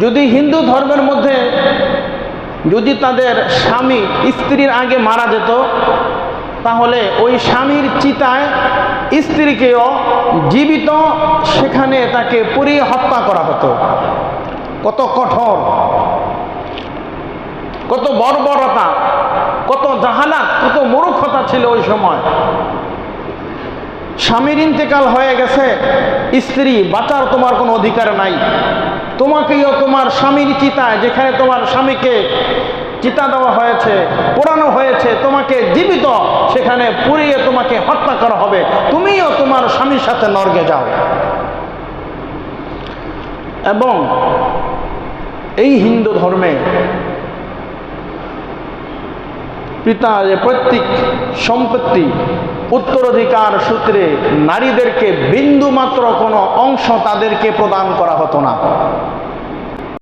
যদি হিন্দু ধর্মের মধ্যে যদি তাদের স্বামী স্ত্রীর আগে মারা যেত, তাহলে ওই স্বামীর চিতায় স্ত্রীকেও জীবিত সেখানে তাকে পুড়িয়ে হত্যা করা হতো। কত কঠোর, কত বর্বরতা, কত জাহালাত, কত মূর্খতা ছিল ওই সময়। স্বামীর ইন্তেকাল হয়ে গেছে, স্ত্রী বাঁচার তোমার কোনো অধিকার নাই, তোমাকেও তোমার স্বামীর চিতায়, যেখানে তোমার স্বামীকে চিতা দেওয়া হয়েছে, পোড়ানো হয়েছে, তোমাকে জীবিত সেখানে পুড়িয়ে তোমাকে হত্যা করা হবে, তুমিও তোমার স্বামীর সাথে নরকে যাও। এবং এই হিন্দু ধর্মে পিতা যে প্রত্যেক সম্পত্তি উত্তরাধিকার সূত্রে নারীদেরকে বিন্দু মাত্র কোনো অংশ তাদেরকে প্রদান করা হতো না।